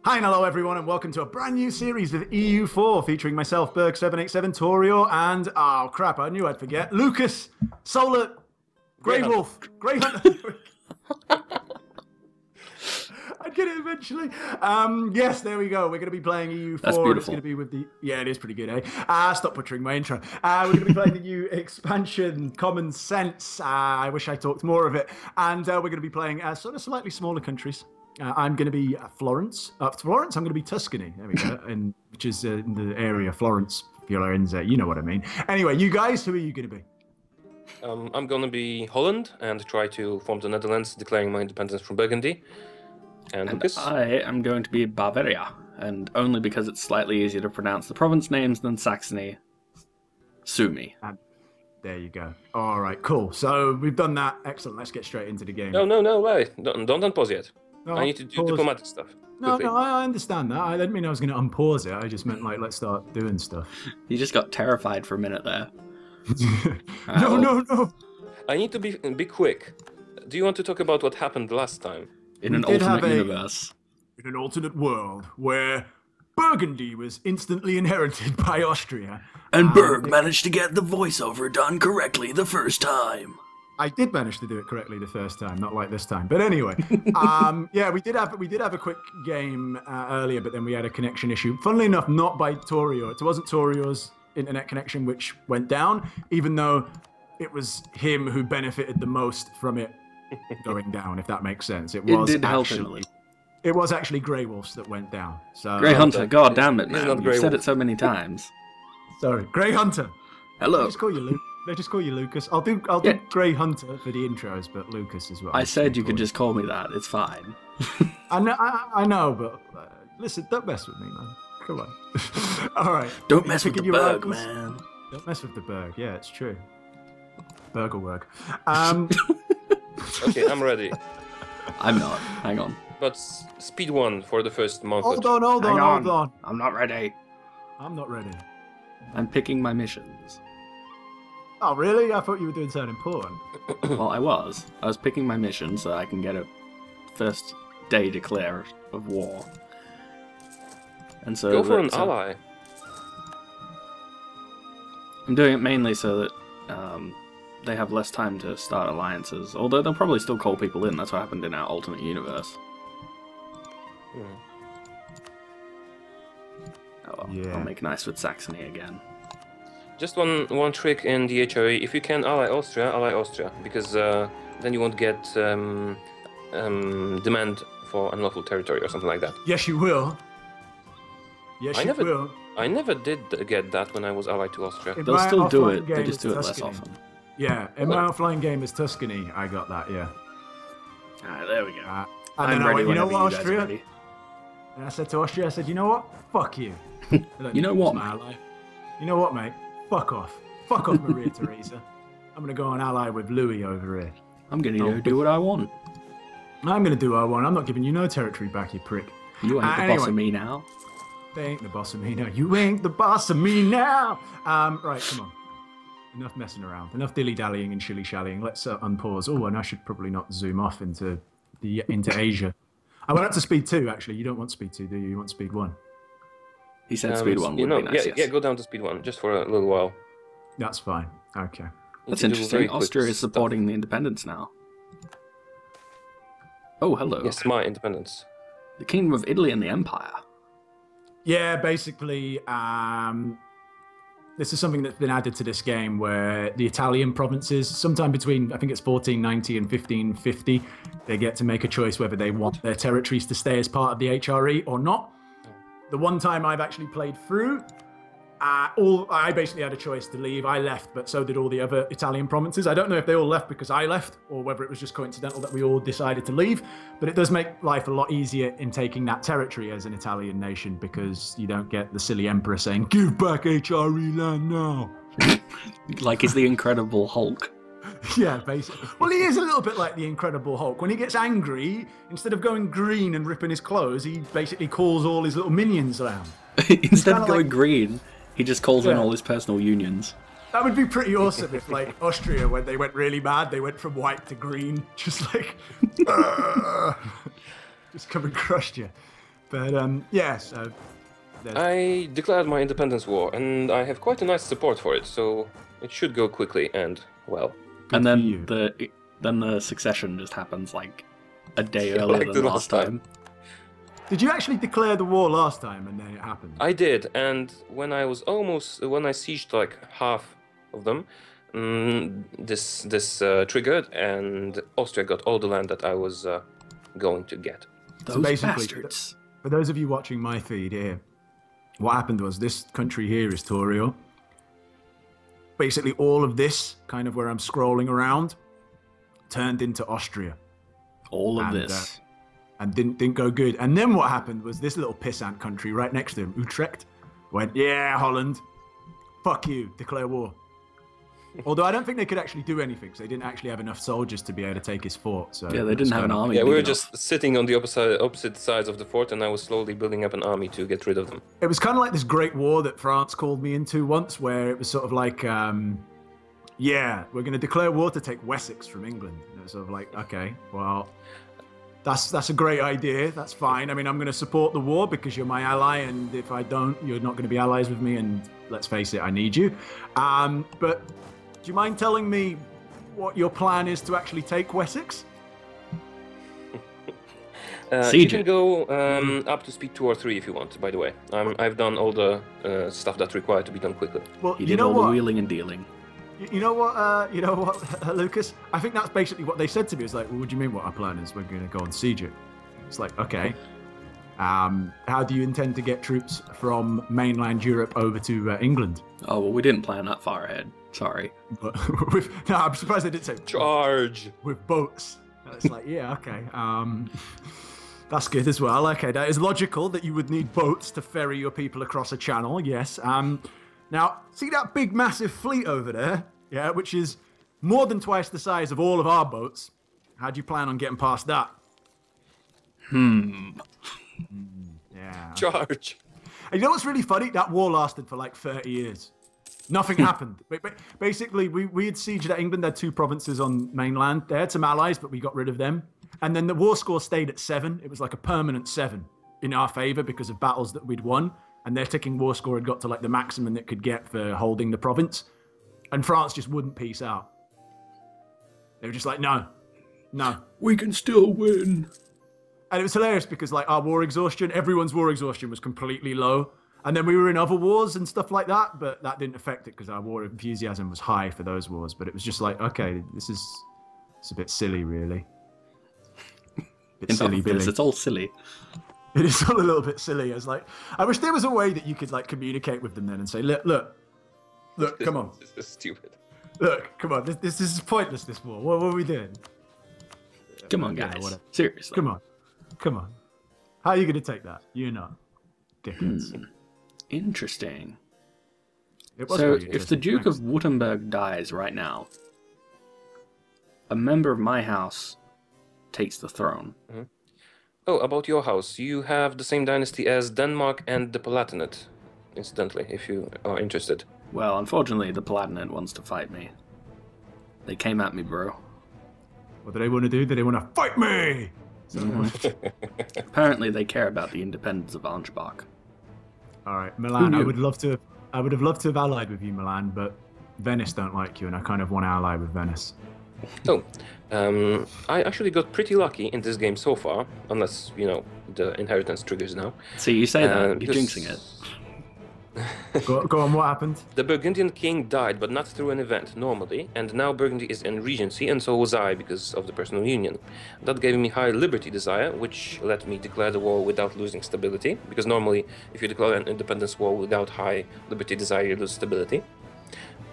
Hi and hello everyone and welcome to a brand new series of EU4 featuring myself, Berg787, Taureor and, oh crap, I knew I'd forget, Lucas, Solar, Grey Wolf, Grey Hunter. I'd get it eventually. Yes, there we go. We're going to be playing EU4. That's beautiful. It's going to be with the... Yeah, it is pretty good, eh? Stop butchering my intro. We're going to be playing the new expansion, Common Sense. I wish I talked more of it. And we're going to be playing sort of slightly smaller countries. I'm going to be Florence. Florence, I'm going to be Tuscany. There we go. Which is in the area Florence, Fiorenza. You know what I mean. Anyway, you guys, who are you going to be? I'm going to be Holland and try to form the Netherlands, declaring my independence from Burgundy. And Lucas? I am going to be Bavaria, and only because it's slightly easier to pronounce the province names than Saxony. Sue me. There you go. All right, cool. So we've done that. Excellent. Let's get straight into the game. No, wait. Don't unpause yet. No, I need to do diplomatic stuff. No, I understand that. I didn't mean I was going to unpause it. I just meant, like, let's start doing stuff. You just got terrified for a minute there. No. I need to be quick. Do you want to talk about what happened last time? In an alternate universe. In an alternate world where Burgundy was instantly inherited by Austria. And Berg managed to get the voiceover done correctly the first time. I did manage to do it correctly the first time, not like this time. But anyway, yeah, we did have a quick game earlier, but then we had a connection issue. Funnily enough, not by Taureor. It wasn't Taureor's internet connection which went down, even though it was him who benefited the most from it going down, if that makes sense. It was actually Grey Wolf's that went down. So Grey Hunter, god damn it, man. You've said it so many times. Sorry, Grey Hunter. Hello. They just call you Lucas. I'll do Grey Hunter for the intros, but Lucas as well. I said you could just call me that. It's fine. I know, but listen, don't mess with me, man. Come on. All right. Don't mess with the Berg, man. Don't mess with the Berg. Yeah, it's true. Berg will work. Okay, I'm ready. I'm not. Hang on. But speed 1 for the first month. Hold on. I'm not ready. I'm not ready. I'm picking my missions. Oh, really? I thought you were doing something important. Well, I was. I was picking my mission so I can get a first day declare of war. And so go for an ally. I'm doing it mainly so that they have less time to start alliances. Although they'll probably still call people in. That's what happened in our alternate universe. Oh well, yeah. I'll make nice with Saxony again. Just one trick in the HRE. If you can ally Austria, because then you won't get demand for unlawful territory or something like that. Yes, you will. Yes, you will. I never did get that when I was allied to Austria. They'll still do it, they just do it less often. Yeah, in my offline game as Tuscany, I got that, yeah. Alright, there we go. And I'm then I ready went, you know whenever what, you guys Austria? are ready. And I said to Austria, I said, you know what? Fuck you. You know what, mate? You know what, mate? Fuck off. Fuck off, Maria Theresa. I'm going to go and ally with Louis over here. I'm going to do what I want. I'm going to do what I want. I'm not giving you no territory back, you prick. You ain't the boss of me now. They ain't the boss of me now. You ain't the boss of me now. Right, come on. Enough messing around. Enough dilly-dallying and shilly-shallying. Let's unpause. Oh, and I should probably not zoom off into Asia. I went up to speed 2, actually. You don't want speed 2, do you? You want speed 1. He said speed 1 would be nice, yes. Yeah, go down to speed 1, just for a little while. That's fine. Okay. That's interesting. Austria is supporting the independence now. Oh, hello. Yes, my independence. The Kingdom of Italy and the Empire. Yeah, basically, this is something that's been added to this game where the Italian provinces, sometime between, I think it's 1490 and 1550, they get to make a choice whether they want their territories to stay as part of the HRE or not. The one time I've actually played through, I basically had a choice to leave. I left, but so did all the other Italian provinces. I don't know if they all left because I left or whether it was just coincidental that we all decided to leave, but it does make life a lot easier in taking that territory as an Italian nation because you don't get the silly emperor saying, give back HRE land now. Like he's the Incredible Hulk. Yeah, basically. Well, he is a little bit like the Incredible Hulk. When he gets angry, instead of going green and ripping his clothes, he basically calls all his little minions around. Instead of going green, he just calls in all his personal unions. That would be pretty awesome if, like, Austria, when they went really mad, they went from white to green, just like, just come and crushed you. But yeah, so I declared my independence war, and I have quite a nice support for it, so it should go quickly and well. And then the succession just happens like a day earlier like than last time. Did you actually declare the war last time and then it happened? I did, and when I sieged like half of them, this triggered, and Austria got all the land that I was going to get. Those bastards. For those of you watching my feed here, what happened was this country here is Taureor. Basically, all of this, kind of where I'm scrolling around, turned into Austria. All of this. And didn't go good. And then what happened was this little pissant country right next to him, Utrecht, went, yeah, Holland, fuck you, declare war. Although I don't think they could actually do anything, because they didn't actually have enough soldiers to be able to take his fort. So yeah, they didn't have an army. Yeah, we were just sitting on the opposite sides of the fort, and I was slowly building up an army to get rid of them. It was kind of like this great war that France called me into once, where it was sort of like, yeah, we're going to declare war to take Wessex from England. And it was sort of like, okay, well, that's a great idea. That's fine. I mean, I'm going to support the war because you're my ally, and if I don't, you're not going to be allies with me, and let's face it, I need you. But do you mind telling me what your plan is to actually take Wessex? You can go up to speed 2 or 3 if you want, by the way. I've done all the stuff that's required to be done quickly. Well, you know all the wheeling and dealing. You know what, Lucas? I think that's basically what they said to me. It's like, well, what do you mean what our plan is? We're going to go and siege it. It's like, okay. How do you intend to get troops from mainland Europe over to England? Oh, well, we didn't plan that far ahead. Sorry. But no, I'm surprised they didn't say charge with boats. It's like, yeah, okay. That's good as well. Okay, that is logical that you would need boats to ferry your people across a channel. Yes. Now, see that big, massive fleet over there? Yeah, which is more than twice the size of all of our boats. How do you plan on getting past that? Yeah. Charge. And you know what's really funny? That war lasted for like 30 years. Nothing happened. Basically, we had sieged at England. They had 2 provinces on mainland. They had some allies, but we got rid of them. And then the war score stayed at 7. It was like a permanent 7 in our favor because of battles that we'd won. And their ticking war score had got to like the maximum it could get for holding the province. And France just wouldn't peace out. They were just like, no. We can still win. And it was hilarious because like our war exhaustion, everyone's war exhaustion was completely low. And then we were in other wars and stuff like that, but that didn't affect it because our war enthusiasm was high for those wars. But it was just like, okay, it's a bit silly, really. Silly, Billy. It's all silly. It is all a little bit silly. It's like, I wish there was a way that you could like communicate with them then and say, look, come on. This is stupid. Look, come on. This is pointless, this war. What are we doing? Come on, guys. Seriously. Come on. How are you going to take that? You're not. Dickens. Interesting. So, if the Duke of Württemberg dies right now, a member of my house takes the throne. Mm-hmm. Oh, about your house. You have the same dynasty as Denmark and the Palatinate, incidentally, if you are interested. Well, unfortunately, the Palatinate wants to fight me. They came at me, bro. What do they want to do? Do they want to fight me? Apparently, they care about the independence of Ansbach. All right, Milan. I would have loved to have allied with you, Milan, but Venice don't like you, and I kind of want to ally with Venice. Oh, I actually got pretty lucky in this game so far, unless, the inheritance triggers now. See, you say that, you're jinxing it. Go on, what happened? The Burgundian king died, but not through an event, normally, and now Burgundy is in regency, and so was I, because of the personal union. That gave me high liberty desire, which let me declare the war without losing stability, because normally, if you declare an independence war without high liberty desire, you lose stability.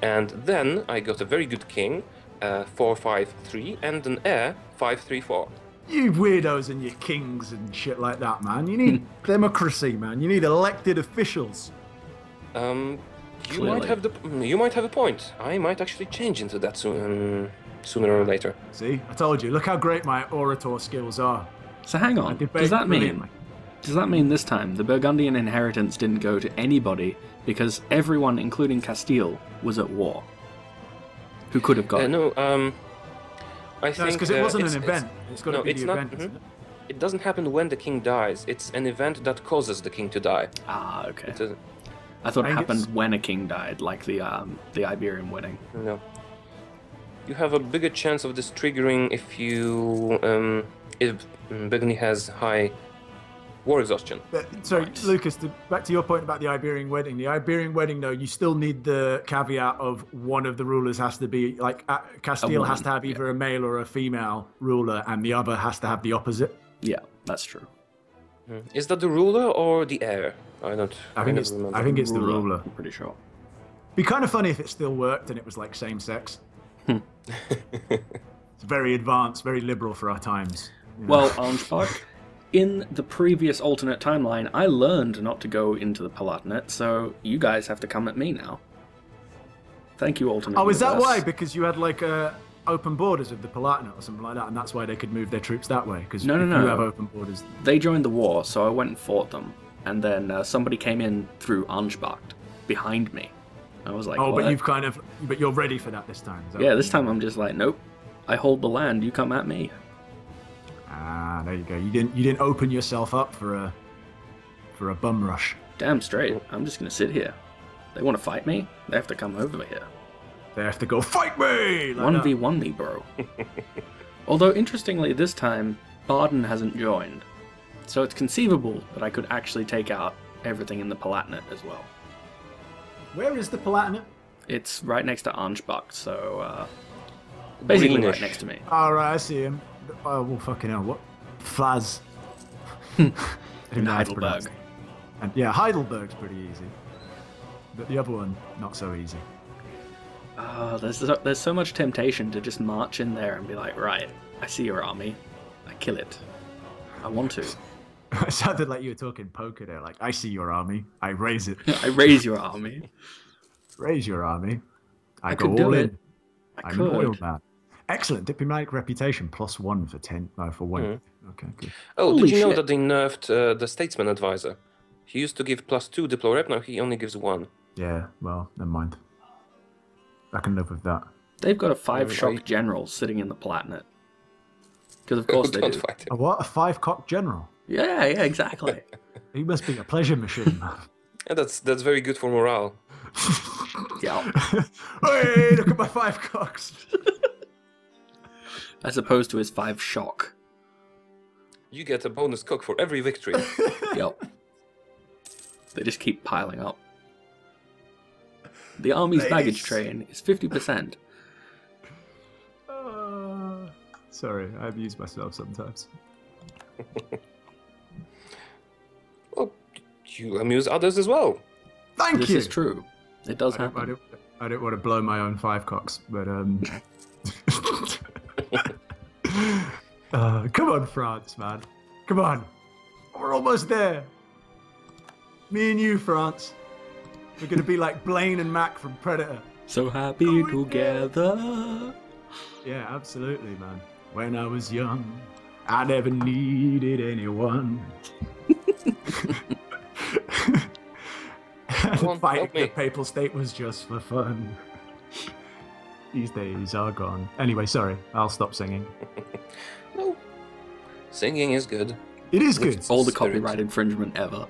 And then I got a very good king, 4-5-3, and an heir, 5-3-4. You weirdos and your kings and shit like that, man. You need democracy, man. You need elected officials. You might have a point. I might actually change into that sooner or later. See, I told you. Look how great my orator skills are. So hang on. Does that mean this time the Burgundian inheritance didn't go to anybody because everyone, including Castile, was at war? Who could have got it? No, I think because it wasn't an event. It's got to be the event. it doesn't happen when the king dies. It's an event that causes the king to die. Ah, okay. I thought it happened when a king died, like the Iberian wedding. No. You have a bigger chance of this triggering if Burgundy has high war exhaustion. Sorry, Lucas, back to your point about the Iberian wedding. The Iberian wedding, though, you still need the caveat of one of the rulers has to be, like, Castile has to have either a male or a female ruler, and the other has to have the opposite. Yeah, that's true. Is that the ruler or the heir? I think it's the ruler. I'm pretty sure. Be kind of funny if it still worked and it was like same sex. It's very advanced, very liberal for our times. You know? Well, Ansbach, in the previous alternate timeline, I learned not to go into the Palatinate, so you guys have to come at me now. Thank you, alternate. Oh, is that why? Because you had like open borders with the Palatinate or something like that, and that's why they could move their troops that way? Because no. you have open borders. They joined the war, so I went and fought them, and then somebody came in through Ansbach behind me. I was like, what? But you're ready for that this time. Yeah, this time I'm just like, nope. I hold the land. You come at me. Ah, there you go. You didn't open yourself up for a bum rush. Damn straight. I'm just gonna sit here. They want to fight me? They have to come over here. They have to go fight me. 1v1 me, bro. Although interestingly, this time Baden hasn't joined, so it's conceivable that I could actually take out everything in the Palatinate as well. Where is the Palatinate? It's right next to Ansbach, so basically right next to me. Alright, I see him. Oh, well, fucking hell, what? Flaz. In Heidelberg. And yeah, Heidelberg's pretty easy. But the other one, not so easy. There's so much temptation to just march in there and be like, right, I see your army. I kill it. I want to. It sounded like you were talking poker there, like, I see your army, I raise it. I raise your army. Raise your army. I go could do all it. in. I'm an oil man. Excellent. Diplomatic reputation, +1 for 1. Okay, good. Oh, Holy did you know shit. that they nerfed the statesman advisor? He used to give +2 diplo rep, now he only gives 1. Yeah, well, never mind. I can live with that. They've got a 5-shock general sitting in the Palatinate. Because of course they do. Fight him. A what? A 5-cock general? Yeah, exactly. He must be a pleasure machine, man. Yeah, that's very good for morale. Yeah. Hey, look at my 5 cocks. As opposed to his 5-shock. You get a bonus cock for every victory. Yep. They just keep piling up. The army's baggage train is 50%. Sorry, I amuse myself sometimes. Well, you amuse others as well. Thank you. This is true. It does happen. I don't want to blow my own 5 cocks, but come on, France, man. Come on. We're almost there. Me and you, France. We're going to be like Blaine and Mac from Predator. So happy together. Yeah, absolutely, man. When I was young, I never needed anyone. Fighting the Papal State was just for fun. These days are gone. Anyway, sorry, I'll stop singing. No, singing is good. It is good. All the copyright infringement ever.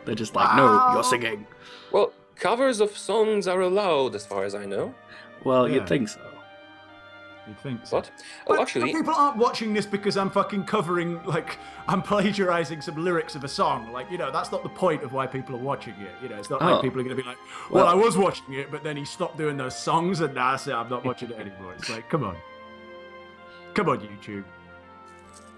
They're just like, no, you're singing. Well, covers of songs are allowed, as far as I know. Well, Yeah. you'd think so. You'd think so. What? Oh, But actually, people aren't watching this because I'm fucking covering, like, I'm plagiarizing some lyrics of a song. Like, you know, that's not the point of why people are watching it. You know, it's not Oh. like people are going to be like, well, I was watching it, but then he stopped doing those songs and now I say I'm not watching it anymore. It's like, come on. Come on, YouTube.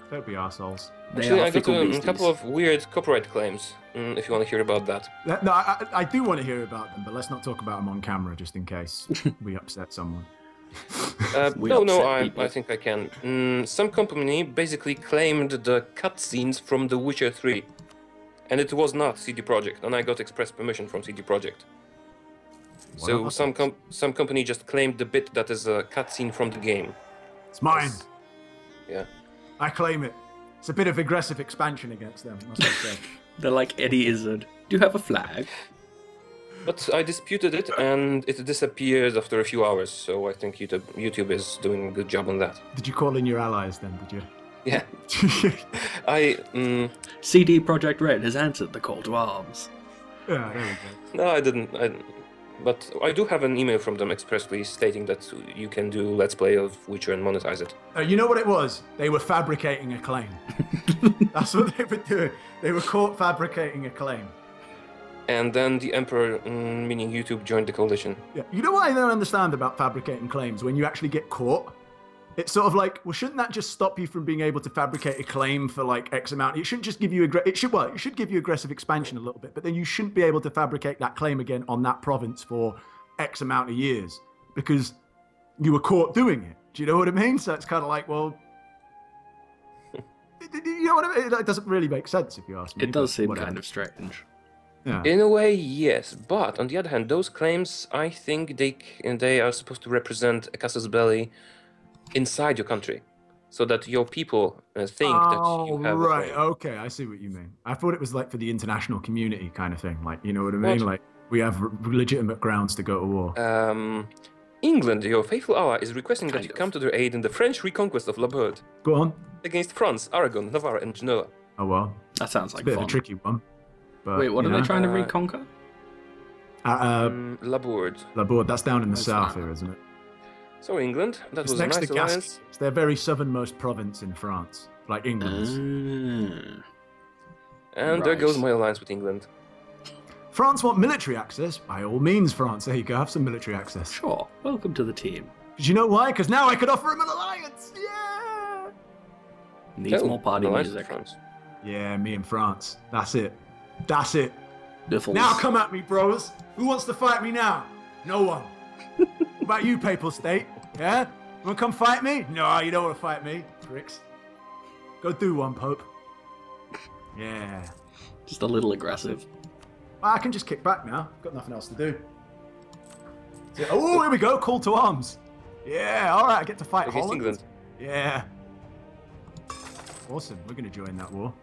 Don't be arseholes. I got a couple of weird copyright claims, if you want to hear about that. No, I do want to hear about them, but let's not talk about them on camera just in case we upset someone. I think I can. Some company basically claimed the cutscenes from The Witcher 3, and it was not CD Projekt, and I got express permission from CD Projekt. So some company just claimed the bit that is a cutscene from the game. It's mine. Yeah. I claim it. It's a bit of aggressive expansion against them, must I say. They're like Eddie Izzard. Do you have a flag? But I disputed it, and it disappeared after a few hours, so I think YouTube is doing a good job on that. Did you call in your allies then, did you? Yeah. CD Projekt Red has answered the call to arms. Yeah, there we go. No, I didn't. But I do have an email from them expressly stating that you can do Let's Play of Witcher and monetize it. You know what it was? They were fabricating a claim. That's what they were doing. They were caught fabricating a claim. And then the Emperor, meaning YouTube, joined the coalition. Yeah. You know what I don't understand about fabricating claims? When you actually get caught, it's sort of like, well, shouldn't that just stop you from being able to fabricate a claim for like X amount? It shouldn't just give you it should give you aggressive expansion a little bit, but then you shouldn't be able to fabricate that claim again on that province for X amount of years because you were caught doing it. Do you know what I mean? So it's kind of like, well, you know what I mean? It doesn't really make sense if you ask me. It does seem kind of strange. Yeah. In a way, yes, but on the other hand, those claims, I think they are supposed to represent a casus belli inside your country, so that your people think that you have. Right. Okay, I see what you mean. I thought it was like for the international community kind of thing. Like, you know what I mean? What? Like we have legitimate grounds to go to war. England, your faithful ally, is requesting that you come to their aid in the French reconquest of La Burde Go on. against France, Aragon, Navarre, and Genoa. Oh well. That sounds It's like a bit fun. of a tricky one. But, Wait, what you are they know. trying to reconquer? La Burde. La Borde, that's down in the That's south fine. here, isn't it? So England, that It's was a next nice to alliance. Gascony. It's their very southernmost province in France, like England's. And there Right. goes my alliance with England. France want military access? By all means, France. There you go. Have some military access. Sure. Welcome to the team. Because you know why? Because now I could offer him an alliance. Yeah. Needs Oh, more party alliance with music. France. Yeah, me and France. That's it. That's it. Biffles. Now come at me, bros. Who wants to fight me now? No one. What about you, Papal State? Yeah? You want to come fight me? No, you don't want to fight me, pricks. Go do one, Pope. Yeah. Just a little aggressive. I can just kick back now. Got nothing else to do. So- oh, here we go. Call to arms. Yeah, all right. I get to fight Against Holland. England. Yeah. Awesome. We're going to join that war.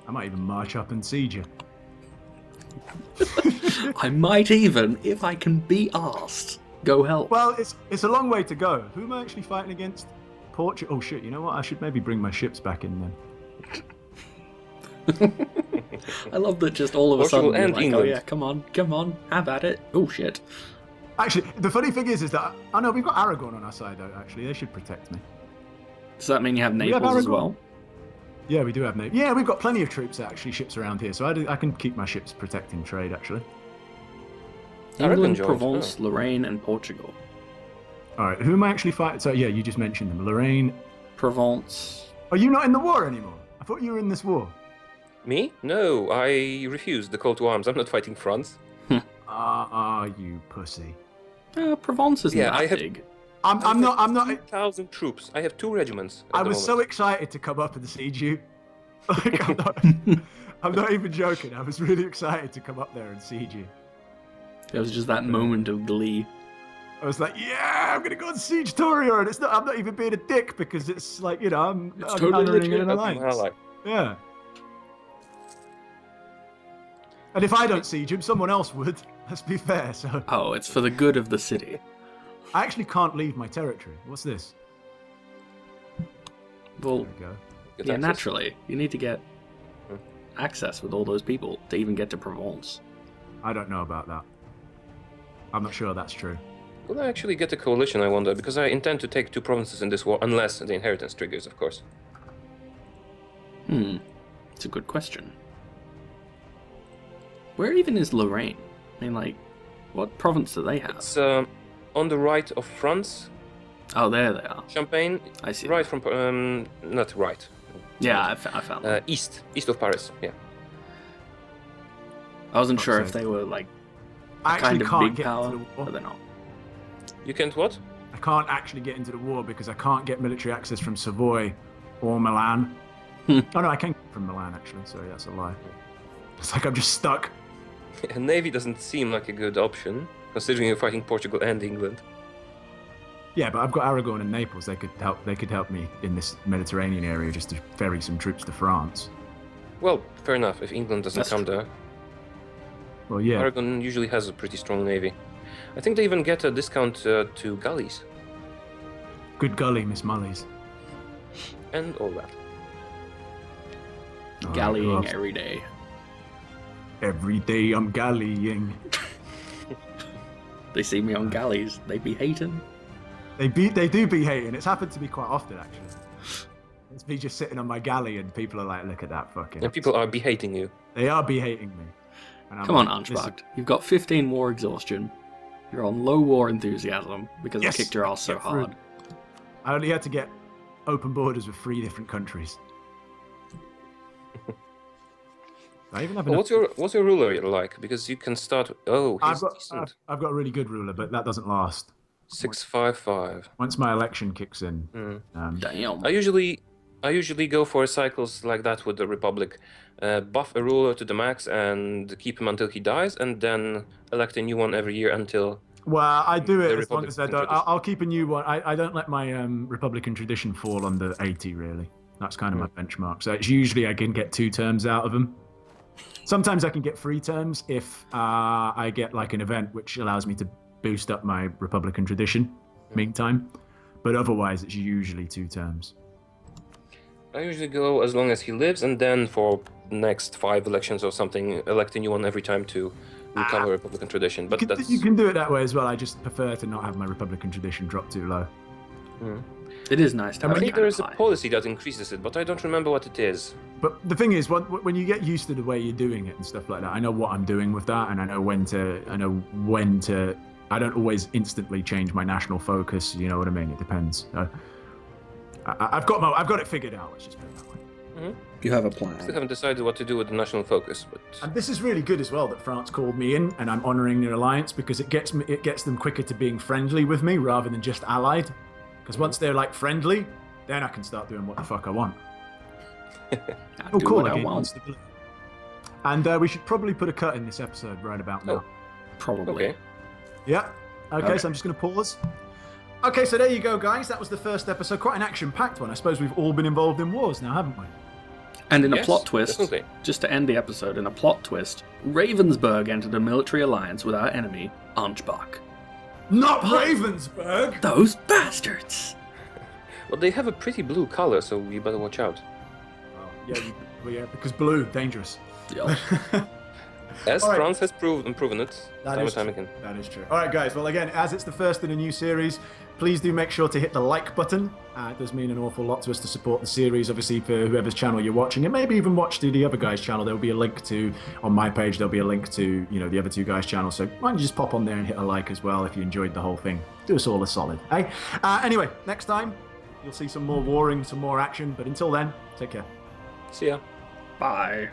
I might even march up and siege you. I might even, if I can be asked, go help. Well, it's a long way to go. Who am I actually fighting against? Portugal. Oh shit! You know what? I should maybe bring my ships back in then. I love that just all of a Portugal sudden you're and like, England. oh yeah, come on, have at it. Oh shit. Actually, the funny thing is that I know we've got Aragon on our side though. Actually, they should protect me. Does that mean you have we have Naples as Aragon? well? Yeah, we do have Navy. Yeah, we've got plenty of troops actually, ships around here, so I can keep my ships protecting trade actually. Aragon England, joined, Provence, oh. Lorraine, and Portugal. All right, who am I actually fighting? So yeah, you just mentioned them. Lorraine. Provence. Are you not in the war anymore? I thought you were in this war. Me? No, I refused the call to arms. I'm not fighting France. You pussy. Provence isn't Yeah, that I have- big. I'm not. 1,000 troops. I have 2 regiments. I at the was so moment. excited to come up and siege you. Like, I'm not even joking. I was really excited to come up there and siege you. It was just that moment of glee. I was like, yeah, I'm gonna go and siege Taureor, and I'm not even being a dick because it's like, you know, I'm totally honoring legit. an I'm an alliance. ally. Yeah. And if I don't siege him, someone else would. Let's be fair. So Oh, it's for the good of the city. I actually can't leave my territory. What's this? Well, There we go. Get yeah, access. naturally, you need to get access with all those people to even get to Provence. I don't know about that. I'm not sure that's true. Will I actually get a coalition, I wonder? Because I intend to take 2 provinces in this war, unless the inheritance triggers, of course. It's a good question. Where even is Lorraine? I mean, like, what province do they have? It's on the right of France, Oh, there they are. Champagne, I see. right from... not right. Yeah, I found them. East of Paris, yeah. I wasn't sure if sake. they were, like, I kind actually of can't big get power, into the war. but they're not. You can't what? I can't actually get into the war because I can't get military access from Savoy or Milan. Oh no, I can get from Milan actually. Sorry, that's a lie. It's like I'm just stuck. A navy doesn't seem like a good option, considering you're fighting Portugal and England. Yeah, but I've got Aragon and Naples. They could help me in this Mediterranean area just to ferry some troops to France. Well, fair enough, if England doesn't That's come true. there. Well, yeah. Aragon usually has a pretty strong navy. I think they even get a discount to galleys. Good gully, Miss Mullies. and all that. Gallying every day. Every day I'm gallying. They see me on galleys, they be hating. They do be hating. It's happened to me quite often, actually. It's me just sitting on my galley and people are like, look at that fucking... And people are be-hating you. They are be-hating me. Come on, Anschbach. You've got 15 war exhaustion. You're on low war enthusiasm because I kicked your ass so hard. I only had to get open borders with 3 different countries. I even have what's your ruler like? Because you can start... Oh, he's decent. I've got a really good ruler, but that doesn't last. 655. Once my election kicks in. Damn. I usually go for cycles like that with the Republic. Buff a ruler to the max and keep him until he dies, and then elect a new one every year until... Well, I do it as long as they don't... I'll keep a new one. I don't let my Republican tradition fall under 80, really. That's kind of my benchmark. So it's usually I can get 2 terms out of them. Sometimes I can get 3 terms if I get like an event which allows me to boost up my Republican tradition meantime. But otherwise, it's usually 2 terms. I usually go as long as he lives, and then for next 5 elections or something, elect a new one every time to recover Republican tradition. But you can do it that way as well. I just prefer to not have my Republican tradition drop too low. It is nice to have I think there is a policy that increases it, but I don't remember what it is. But the thing is, when you get used to the way you're doing it and stuff like that, I know what I'm doing with that, and I know when to. I don't always instantly change my national focus. You know what I mean? It depends. I've got it figured out. Let's just put it that way. You have a plan. I still haven't decided what to do with the national focus, but... And this is really good as well that France called me in, and I'm honouring their alliance because it gets them quicker to being friendly with me rather than just allied. Because once they're like friendly, then I can start doing what the fuck I want. Oh, cool! And we should probably put a cut in this episode right about now. Probably. Okay. Yeah. Okay, so I'm just going to pause. Okay, so there you go, guys. That was the first episode. Quite an action-packed one. I suppose we've all been involved in wars now, haven't we? And in a plot twist, definitely. Just to end the episode, in a plot twist, Ravensburg entered a military alliance with our enemy, Anschbach. Not Ravensburg! Those bastards! Well, they have a pretty blue color, so you better watch out. Yeah, because blue, dangerous. Yeah. As France has proven it time and time again. That is true. All right, guys. Well, again, as it's the first in a new series, please do make sure to hit the like button. It does mean an awful lot to us to support the series, obviously, for whoever's channel you're watching. And maybe even watch the other guy's channel. There'll be a link to, on my page, there'll be a link to, the other 2 guys' channel. So why don't you just pop on there and hit a like as well if you enjoyed the whole thing. Do us all a solid, eh? Anyway, next time, you'll see some more warring, some more action. But until then, take care. See ya. Bye.